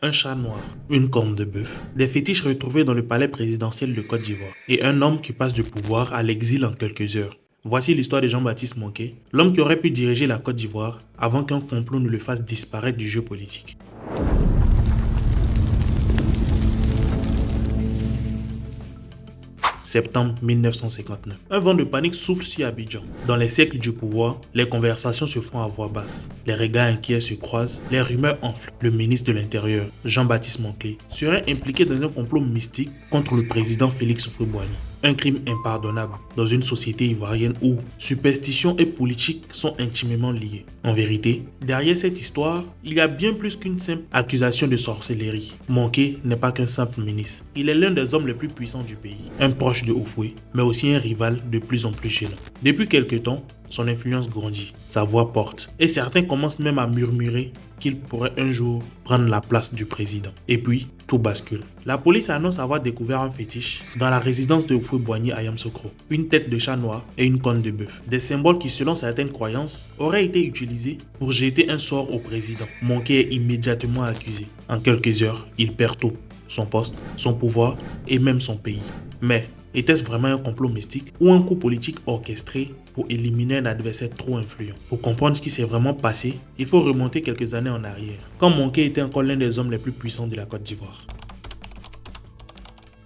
Un chat noir, une corne de bœuf, des fétiches retrouvés dans le palais présidentiel de Côte d'Ivoire et un homme qui passe du pouvoir à l'exil en quelques heures. Voici l'histoire de Jean-Baptiste Monké, l'homme qui aurait pu diriger la Côte d'Ivoire avant qu'un complot ne le fasse disparaître du jeu politique. Septembre 1959. Un vent de panique souffle sur Abidjan. Dans les siècles du pouvoir, les conversations se font à voix basse. Les regards inquiets se croisent, les rumeurs enflent. Le ministre de l'Intérieur, Jean-Baptiste Monké, serait impliqué dans un complot mystique contre le président Félix Houphouët-Boigny. Un crime impardonnable dans une société ivoirienne où superstition et politique sont intimement liées. En vérité, derrière cette histoire, il y a bien plus qu'une simple accusation de sorcellerie. Monké n'est pas qu'un simple ministre. Il est l'un des hommes les plus puissants du pays, un proche de Houphouët, mais aussi un rival de plus en plus gênant. Depuis quelque temps, son influence grandit, sa voix porte, et certains commencent même à murmurer qu'il pourrait un jour prendre la place du président. Et puis, tout bascule. La police annonce avoir découvert un fétiche dans la résidence de Houphouët-Boigny à Yamoussoukro. Une tête de chat noir et une corne de bœuf. Des symboles qui, selon certaines croyances, auraient été utilisés pour jeter un sort au président. Monké est immédiatement accusé. En quelques heures, il perd tout. Son poste, son pouvoir et même son pays. Mais était-ce vraiment un complot mystique ou un coup politique orchestré pour éliminer un adversaire trop influent? Pour comprendre ce qui s'est vraiment passé, il faut remonter quelques années en arrière, quand Monké était encore l'un des hommes les plus puissants de la Côte d'Ivoire.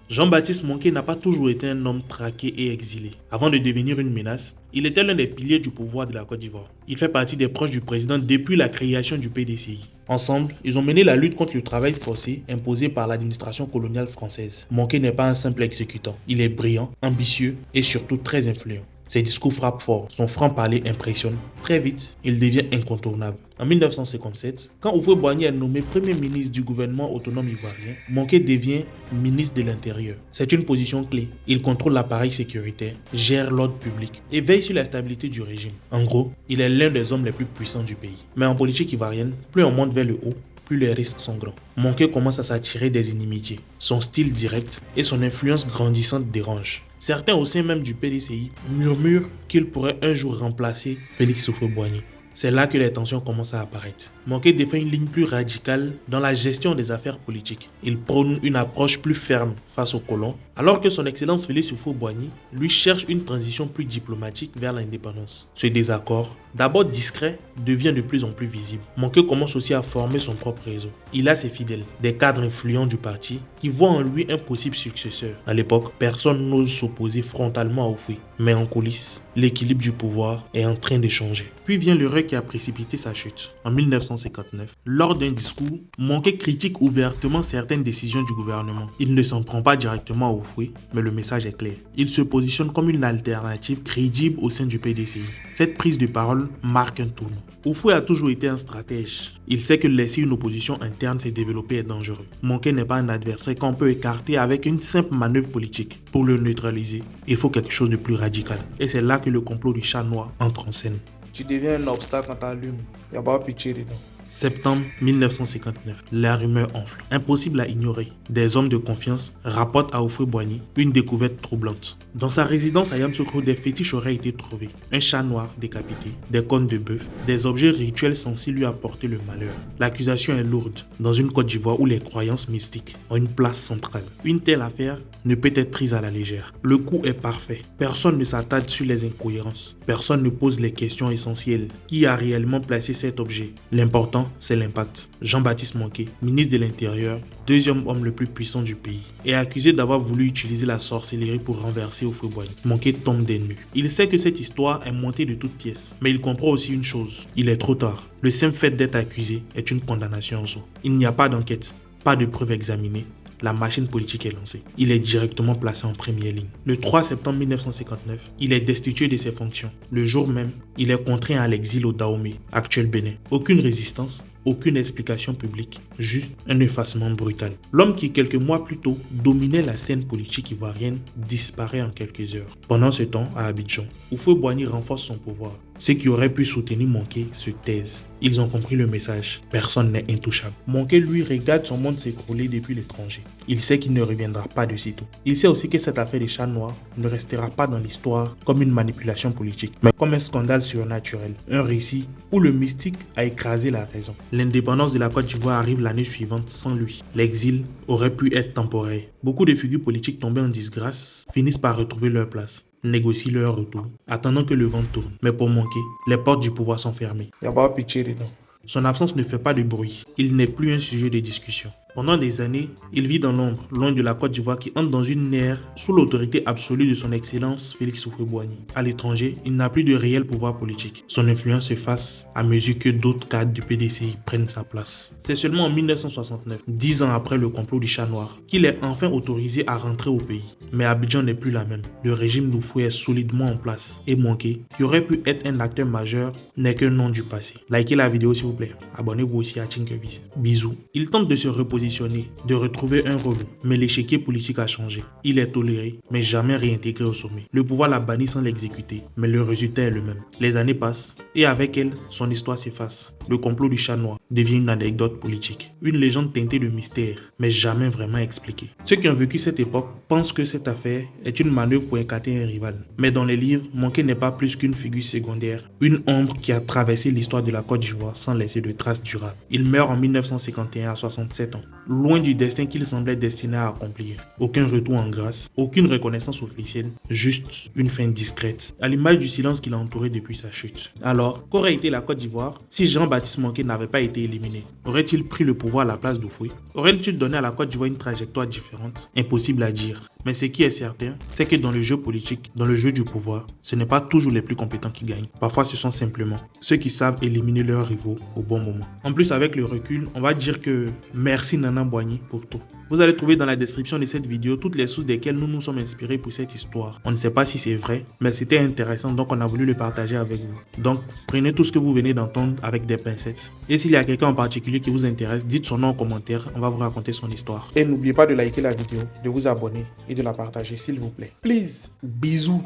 Jean-Baptiste Monké n'a pas toujours été un homme traqué et exilé. Avant de devenir une menace, il était l'un des piliers du pouvoir de la Côte d'Ivoire. Il fait partie des proches du président depuis la création du PDCI. Ensemble, ils ont mené la lutte contre le travail forcé imposé par l'administration coloniale française. Monké n'est pas un simple exécutant. Il est brillant, ambitieux et surtout très influent. Ses discours frappent fort, son franc-parler impressionne. Très vite, il devient incontournable. En 1957, quand Houphouët-Boigny est nommé Premier ministre du gouvernement autonome ivoirien, Monké devient ministre de l'Intérieur. C'est une position clé. Il contrôle l'appareil sécuritaire, gère l'ordre public et veille sur la stabilité du régime. En gros, il est l'un des hommes les plus puissants du pays. Mais en politique ivoirienne, plus on monte vers le haut, plus les risques sont grands. Monké commence à s'attirer des inimitiés. Son style direct et son influence grandissante dérangent. Certains au sein même du PDCI murmurent qu'il pourrait un jour remplacer Félix Houphouët-Boigny. C'est là que les tensions commencent à apparaître. Monké défend une ligne plus radicale dans la gestion des affaires politiques. Il prône une approche plus ferme face aux colons, alors que son excellence Félix Houphouët-Boigny lui cherche une transition plus diplomatique vers l'indépendance. Ce désaccord, d'abord discret, devient de plus en plus visible. Monké commence aussi à former son propre réseau. Il a ses fidèles, des cadres influents du parti, qui voient en lui un possible successeur. À l'époque, personne n'ose s'opposer frontalement à Houphouët. Mais en coulisses, l'équilibre du pouvoir est en train de changer. Puis vient l'heureux qui a précipité sa chute. En 1959, lors d'un discours, Monké critique ouvertement certaines décisions du gouvernement. Il ne s'en prend pas directement à Houphouët, mais le message est clair. Il se positionne comme une alternative crédible au sein du PDCI. Cette prise de parole marque un tournant. Houphouët a toujours été un stratège. Il sait que laisser une opposition interne se développer est dangereux. Monké n'est pas un adversaire qu'on peut écarter avec une simple manœuvre politique. Pour le neutraliser, il faut quelque chose de plus radical. Et c'est là que le complot du chat noir entre en scène. Tu deviens un obstacle quand t'allumes. Y'a pas pitié dedans. Septembre 1959, la rumeur enfle. Impossible à ignorer. Des hommes de confiance rapportent à Houphouët-Boigny une découverte troublante. Dans sa résidence à Yamoussoukro, des fétiches auraient été trouvés. Un chat noir décapité, des cornes de bœuf, des objets rituels censés lui apporter le malheur. L'accusation est lourde dans une Côte d'Ivoire où les croyances mystiques ont une place centrale. Une telle affaire ne peut être prise à la légère. Le coup est parfait. Personne ne s'attarde sur les incohérences. Personne ne pose les questions essentielles. Qui a réellement placé cet objet? L'important, c'est l'impact. Jean-Baptiste Monké, ministre de l'Intérieur, deuxième homme le plus puissant du pays, est accusé d'avoir voulu utiliser la sorcellerie pour renverser Houphouët-Boigny. Monké tombe des nues. Il sait que cette histoire est montée de toutes pièces, mais il comprend aussi une chose. Il est trop tard. Le simple fait d'être accusé est une condamnation en soi. Il n'y a pas d'enquête, pas de preuves examinées. La machine politique est lancée. Il est directement placé en première ligne. Le 3 septembre 1959, il est destitué de ses fonctions. Le jour même, il est contraint à l'exil au Dahomey, actuel Bénin. Aucune résistance, aucune explication publique, juste un effacement brutal. L'homme qui, quelques mois plus tôt, dominait la scène politique ivoirienne disparaît en quelques heures. Pendant ce temps, à Abidjan, Houphouët-Boigny renforce son pouvoir. Ceux qui auraient pu soutenir Monkey se taisent. Ils ont compris le message. Personne n'est intouchable. Monkey, lui, regarde son monde s'écrouler depuis l'étranger. Il sait qu'il ne reviendra pas de sitôt. Il sait aussi que cette affaire des chats noirs ne restera pas dans l'histoire comme une manipulation politique, mais comme un scandale surnaturel. Un récit où le mystique a écrasé la raison. L'indépendance de la Côte d'Ivoire arrive l'année suivante sans lui. L'exil aurait pu être temporaire. Beaucoup de figures politiques tombées en disgrâce finissent par retrouver leur place, négocient leur retour, attendant que le vent tourne. Mais pour Monkey, les portes du pouvoir sont fermées. Il n'y a pas pitié dedans. Son absence ne fait pas de bruit. Il n'est plus un sujet de discussion. Pendant des années, il vit dans l'ombre, loin de la Côte d'Ivoire qui entre dans une ère sous l'autorité absolue de son Excellence Félix Houphouët-Boigny. À l'étranger, il n'a plus de réel pouvoir politique. Son influence s'efface à mesure que d'autres cadres du PDCI prennent sa place. C'est seulement en 1969, 10 ans après le complot du chat noir, qu'il est enfin autorisé à rentrer au pays. Mais Abidjan n'est plus la même. Le régime d'Houphouët est solidement en place et Monkey, qui aurait pu être un acteur majeur, n'est qu'un nom du passé. Likez la vidéo s'il vous plaît. Abonnez-vous aussi à Tinkervision. Bisous. Il tente de se reposer, de retrouver un rôle, mais l'échiquier politique a changé. Il est toléré, mais jamais réintégré au sommet. Le pouvoir l'a banni sans l'exécuter, mais le résultat est le même. Les années passent, et avec elles, son histoire s'efface. Le complot du chat noir devient une anecdote politique, une légende teintée de mystère, mais jamais vraiment expliquée. Ceux qui ont vécu cette époque pensent que cette affaire est une manœuvre pour écarter un rival. Mais dans les livres, Monkey n'est pas plus qu'une figure secondaire, une ombre qui a traversé l'histoire de la Côte d'Ivoire sans laisser de traces durables. Il meurt en 1951 à 67 ans. Loin du destin qu'il semblait destiné à accomplir. Aucun retour en grâce, aucune reconnaissance officielle, juste une fin discrète, à l'image du silence qui l'a entouré depuis sa chute. Alors, qu'aurait été la Côte d'Ivoire si Jean-Baptiste Monkey n'avait pas été éliminé? Aurait-il pris le pouvoir à la place d'Houphouët? Aurait-il donné à la Côte d'Ivoire une trajectoire différente? Impossible à dire. Mais ce qui est certain, c'est que dans le jeu politique, dans le jeu du pouvoir, ce n'est pas toujours les plus compétents qui gagnent. Parfois, ce sont simplement ceux qui savent éliminer leurs rivaux au bon moment. En plus, avec le recul, on va dire que merci Nana Boigny pour tout. Vous allez trouver dans la description de cette vidéo toutes les sources desquelles nous nous sommes inspirés pour cette histoire. On ne sait pas si c'est vrai, mais c'était intéressant, donc on a voulu le partager avec vous. Donc, prenez tout ce que vous venez d'entendre avec des pincettes. Et s'il y a quelqu'un en particulier qui vous intéresse, dites son nom en commentaire, on va vous raconter son histoire. Et n'oubliez pas de liker la vidéo, de vous abonner et de la partager s'il vous plaît. Please, bisous.